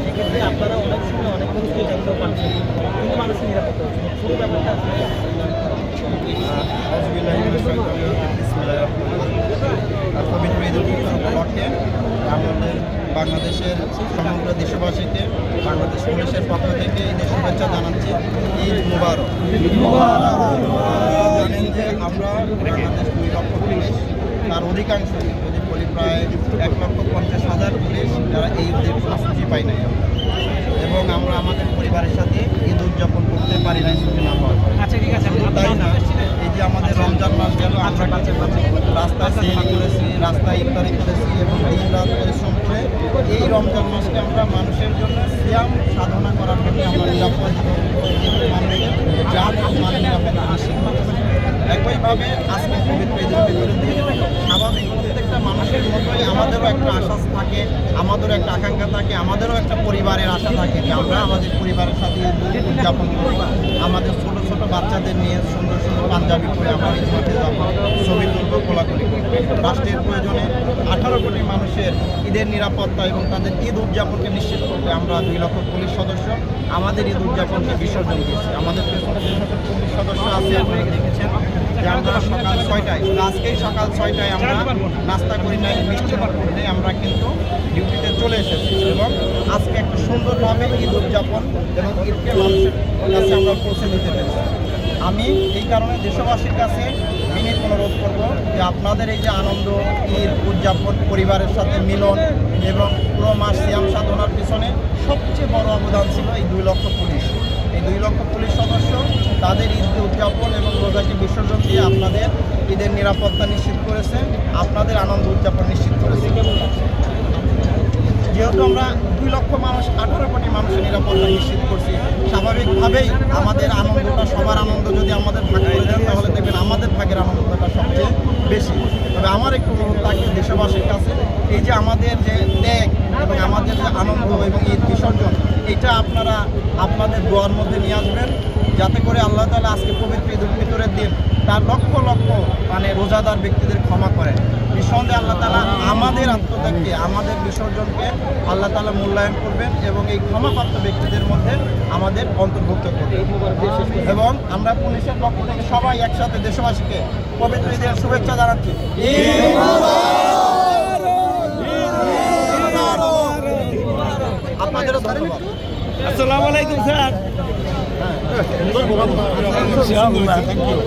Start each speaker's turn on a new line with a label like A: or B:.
A: সেক্ষেত্রে আপনারা অনেক সময় অনেক মানুষকে জানতে পারছেন, কিন্তু মানুষের নিরাপত্তা হচ্ছে না। পুরো ব্যাপারটা আসলে
B: পবিত্র ঈদ উল ফিতর উপলক্ষে আমাদের বাংলাদেশের সমগ্র দেশবাসীকে বাংলাদেশ পুলিশের পক্ষ থেকে ঈদের শুভেচ্ছা জানাচ্ছি। ঈদ মুবারক। জানেন যে আমরা বাংলাদেশ 2 লক্ষ পুলিশ, তার অধিকাংশ যদি বলি প্রায় 1,50,000 পুলিশ যারা এই ঈদের কোনো ছুটি পাই নাই এবং আমরা আমাদের পরিবারের সাথে ঈদ উদযাপন করতে পারি নাই ছুটি না পাওয়ার।
A: আচ্ছা ঠিক আছে,
B: তাই না, এই যে আমাদের রমজান মাস গেল, আমরা রাস্তায় সেহরি করেছি, রাস্তায় ইফতারি করেছি এবং দিন রাত পরিশ্রম করে এই রমজান মাসকে আমরা মানুষের জন্য সিয়াম সাধনা করার জন্য আমরা নিরাপদ মানুষের যান মান নিরাপদ নিশ্চিত করতেছি। একইভাবে আজকে পবিত্র ঈদ উল ফিতরের দিন স্বাভাবিক প্রত্যেকটা মানুষের মতোই আমাদেরও একটা আশা থাকে, আমাদেরও একটা আকাঙ্ক্ষা থাকে, আমাদেরও একটা পরিবারের আশা থাকে যে আমরা আমাদের পরিবারের সাথে ঈদ উদযাপন করি। আমাদের ছোট ছোট বাচ্চাদের নিয়ে সুন্দর সুন্দর পাঞ্জাবি করে আমরা ঈদ মাঠে যাবো, ছবি তুলব, কোলাকুলি করব। রাষ্ট্রের প্রয়োজনে 18 কোটি মানুষের ঈদের নিরাপত্তা এবং তাদের ঈদ উদযাপনকে নিশ্চিত করতে আমরা 2 লক্ষ পুলিশ সদস্য আমাদের ঈদ উদযাপনকে বিসর্জন দিয়েছি। আমাদের পেছনে যে সকল পুলিশ সদস্য আছে আপনারা দেখেছেন যে আমরা সকাল 6টায়, আজকেই সকাল 6টায় আমরা নাস্তা করি নাই, মিষ্টি করতে আমরা কিন্তু ডিউটিতে চলে এসেছি এবং আজকে একটা সুন্দরভাবে ঈদ উদযাপন এবং ঈদকে মানুষের কাছে আমরা পৌঁছে দিতে পেরেছি। আমি এই কারণে দেশবাসীর কাছে বিনীত অনুরোধ করব যে আপনাদের এই যে আনন্দ ঈদ উদযাপন, পরিবারের সাথে মিলন এবং পুরো মাস সিয়াম সাধনার পিছনে সবচেয়ে বড় অবদান ছিল এই 2 লক্ষ পুলিশ। এই 2 লক্ষ পুলিশ সদস্য তাদের ঈদ উদযাপন এবং রোজাকে বিসর্জন দিয়ে আপনাদের ঈদের নিরাপত্তা নিশ্চিত করেছে, আপনাদের আনন্দ উদযাপন নিশ্চিত করেছে। যেহেতু আমরা 2 লক্ষ মানুষ, 18 কোটি মানুষের নিরাপত্তা নিশ্চিত করছি, স্বাভাবিকভাবেই আমাদের আনন্দটা, সবার আনন্দ যদি আমাদের ভাগ করে দেন তাহলে দেখবেন আমাদের ভাগের আনন্দটা সবচেয়ে বেশি। তবে আমার একটু অনুরোধ থাকে দেশবাসীর কাছে, এই যে আমাদের যে ত্যাগ এবং আমাদের যে আনন্দ এবং ঈদ বিসর্জন, এটা আপনারা আপনাদের দোয়ার মধ্যে নিয়ে আসবেন, যাতে করে আল্লাহ তাআলা আজকে পবিত্র ঈদ উল ফিতরের দিন তার লক্ষ লক্ষ রোজাদার ব্যক্তিদের ক্ষমা করেন। নিঃসন্দেহে আল্লাহ তাআলা আমাদের আত্মত্যাগকে, আমাদের বিসর্জনকে আল্লাহ তাআলা মূল্যায়ন করবেন এবং এই ক্ষমাপ্রাপ্ত ব্যক্তিদের মধ্যে আমাদের অন্তর্ভুক্ত করবেন। এবং আমরা পুলিশের পক্ষ থেকে সবাই একসাথে দেশবাসীকে পবিত্র ঈদের শুভেচ্ছা জানাচ্ছি। আপনাদেরও ধন্যবাদ।
A: আসসালামু আলাইকুম স্যার।
B: Thank you.